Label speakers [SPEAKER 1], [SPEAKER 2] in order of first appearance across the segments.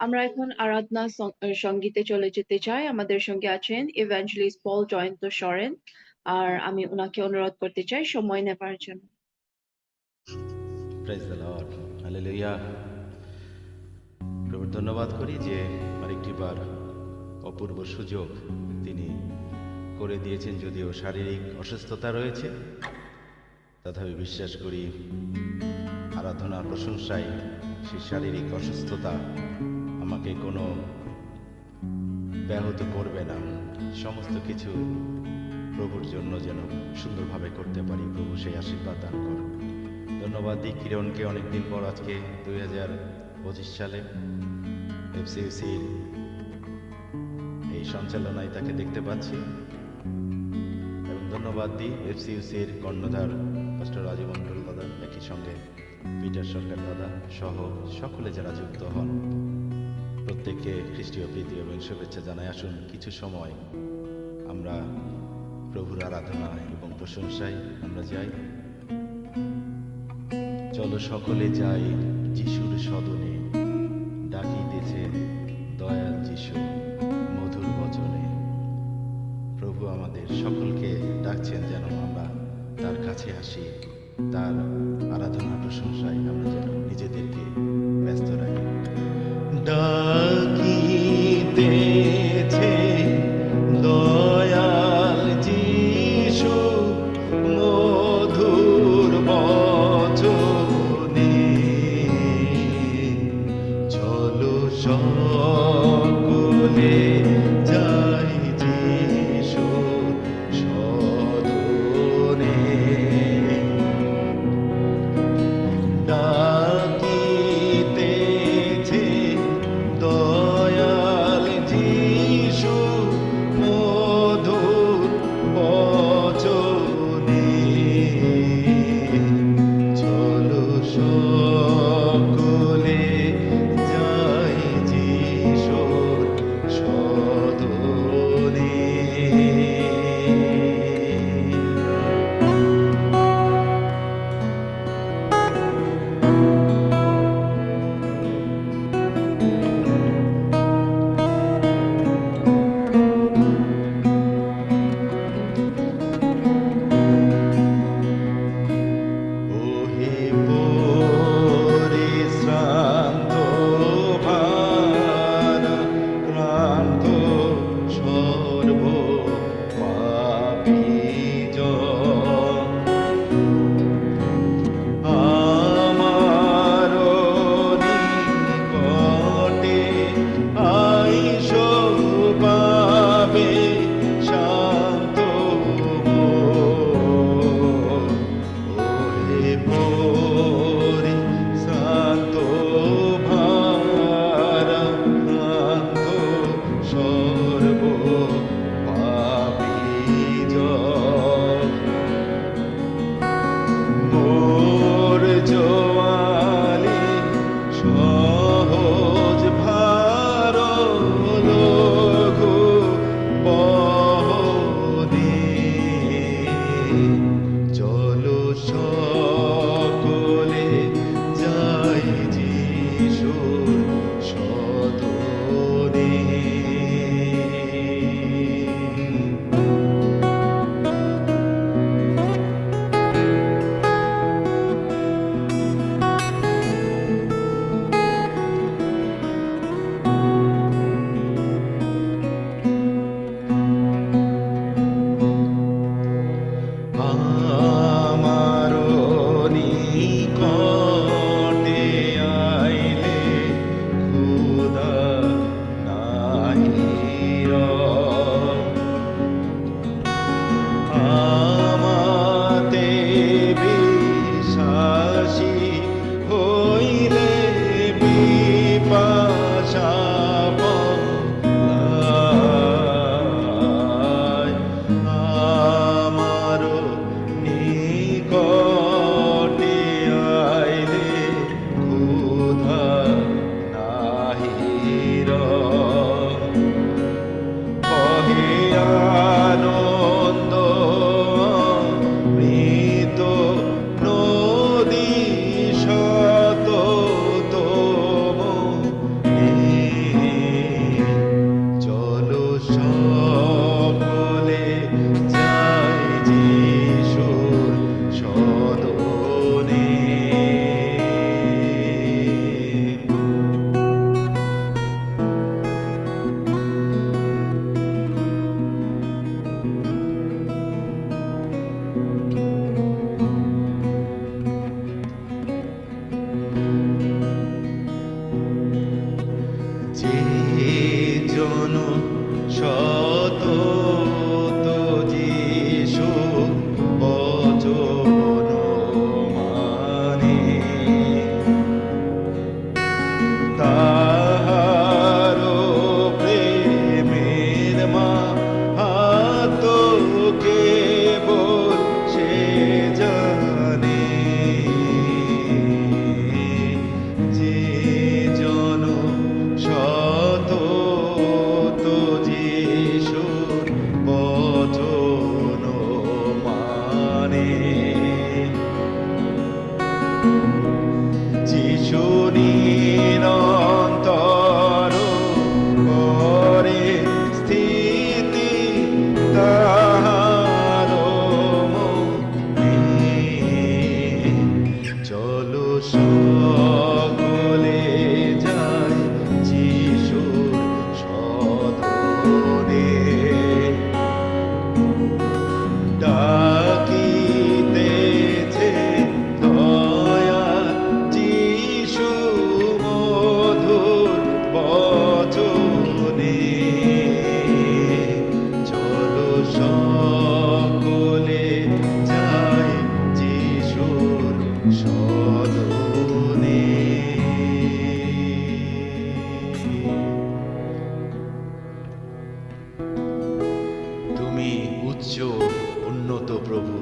[SPEAKER 1] আমরা এখন আরাধনা সঙ্গীতে চলে যেতে চাই। আমাদের সঙ্গে আছেন ইভাঞ্জেলিস্ট পল জয়ন্ত সরেন। আর আমি ওনাকে অনুরোধ করতে চাই সময় নেবার জন্য।
[SPEAKER 2] Prize the Lord, hallelujah. প্রভুর ধন্যবাদ করি যে আরেকটিবার অপূর্ব সুযোগ তিনি করে দিয়েছেন। যদিও শারীরিক অসুস্থতা রয়েছে, তথাপি বিশ্বাস করি আরাধনা প্রশংসায় সেই শারীরিক অসুস্থতা আমাকে কোনো ব্যাহত করবে না। সমস্ত কিছু প্রভুর জন্য যেন সুন্দরভাবে করতে পারি, প্রভু সেই আশীর্বাদ দান করুন। ধন্যবাদ দিই কিরণকে, অনেকদিন পর আজকে 2025 সালে এফসিইউসির এই সঞ্চালনায় তাকে দেখতে পাচ্ছি। এবং ধন্যবাদ দিই এফসিইউসির কর্ণধার পাস্টর রাজীব মণ্ডল দাদা, একই সঙ্গে পিটার সরকার দাদা সহ সকলে যারা যুক্ত হন, প্রত্যেককে খ্রিস্টীয় প্রীতি এবং শুভেচ্ছা জানাই। আসুন কিছু সময় আমরা প্রভুর আরাধনা এবং প্রশংসায় আমরা যাই। চলো সকলে যাই যিশুর সদনে, ডাকিতেছে দয়াল যিশু মধুর বচনে। প্রভু আমাদের সকলকে ডাকছেন যেন আমরা তার কাছে আসি, তার আরাধনা প্রশংসায় আমরা যেন নিজেদেরকে ব্যস্ত রাখি। ডাকিতেছে দয়াল যিশু মধুর বচনে, চলো সকলে যাই যিশু সদনে। ডাকিতেছে দয়াল যিশু মধুর বচনে, চলো সকলে যাই যিশু যে জন শত যিশু বচন মানে তাহার প্রেমের মাহাত্ম কেবল সে জানে যে জন শত যিশুর বচন মানে যিশু নিরন্তর করে স্থিতি তাহার মনে চলো সকলে যায় যিশুর সদনে ডাকিতেছে দয়া যিশু মধুর বচনে চলো সকলে যায় যিশুর সদনে তুমি উচ্চ উন্নত প্রভু,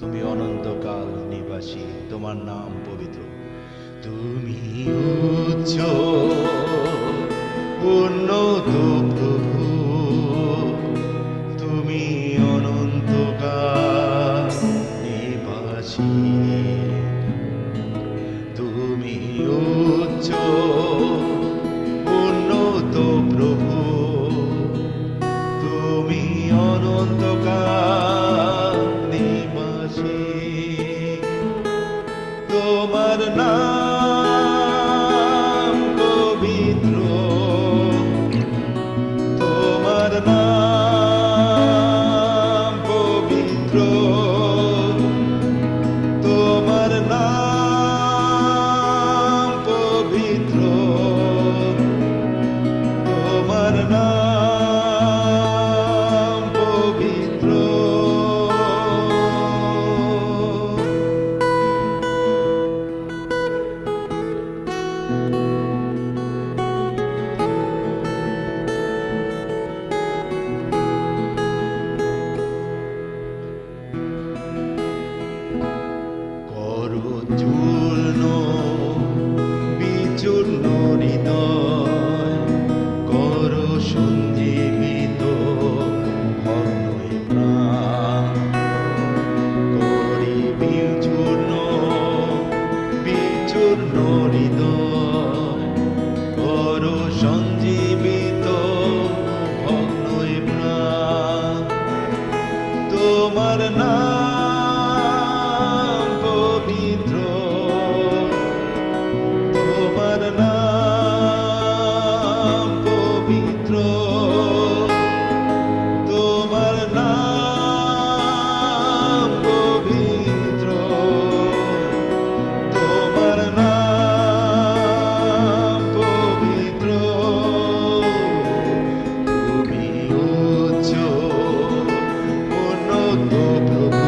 [SPEAKER 2] তুমি অনন্তকাল নিবাসী, তোমার নাম পবিত্র। তুমি উচ্চ উন্নত প্রভু, তুমি অনন্তকাল নিবাসী, তুমি উচ্চ উন্নত প্রভু, তুমি অনন্তকাল নিবাসী, তোমার নাম পবিত্র, তোমার নাম পবিত্র, তোমার নাম পবিত্র, তোমার নাম পবিত্র। করচূর্ণ বিচূর্ণ হৃদয় কর সঞ্জীবিত ভগ্নই প্রাণ, করি বিচূর্ণ হৃদয় কর সঞ্জীবিত ভগ্নই প্রাণ, তোমার নাম পবিত্র, তোমার নাম পবিত্র, তোমার নাম পবিত্র, তোমার নাম পবিত্র, তুমি উচ্চ উন্নত প্রভু,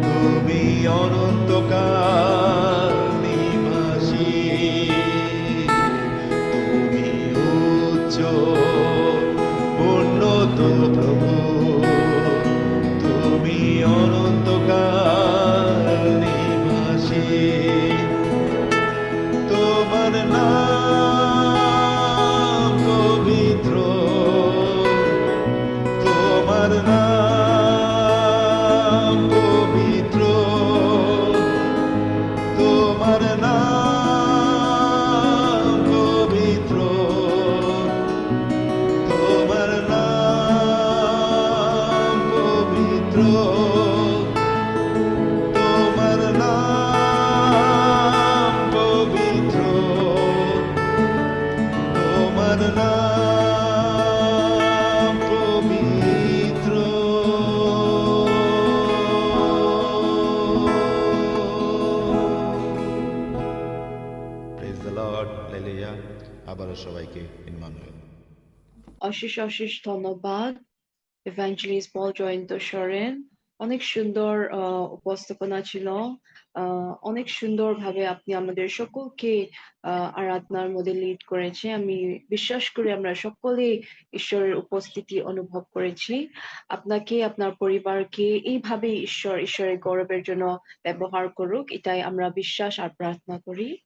[SPEAKER 2] তুমি অনন্তকাল নিবাসী, তুমি উচ্চ উন্নত প্রভু, তুমি অনন্তকাল নিবাসী, তোমার নাম পবিত্র, তোমার নাম পবিত্র, তোমার নাম পবিত্র, তোমার নাম পবিত্র, তোমার নাম পবিত্র, তোমার নাম পবিত্র। Praise the the Lord, hallelujah. আবারও সবাইকে ইম্মানুয়েল।
[SPEAKER 1] অশেষ অশেষ ধন্যবাদ ইভাঞ্জেলিস্ট পল জয়ন্ত সরেন। অনেক সুন্দর উপস্থাপনা ছিল। অনেক সুন্দরভাবে আপনি আমাদের সকলকে আরাধনার মধ্যে লিড করেছে। আমি বিশ্বাস করি আমরা সকলেই ঈশ্বরের উপস্থিতি অনুভব করেছি। আপনাকে আপনার পরিবারকে এইভাবেই ঈশ্বরের গৌরবের জন্য ব্যবহার করুক, এটাই আমরা বিশ্বাস আর প্রার্থনা করি।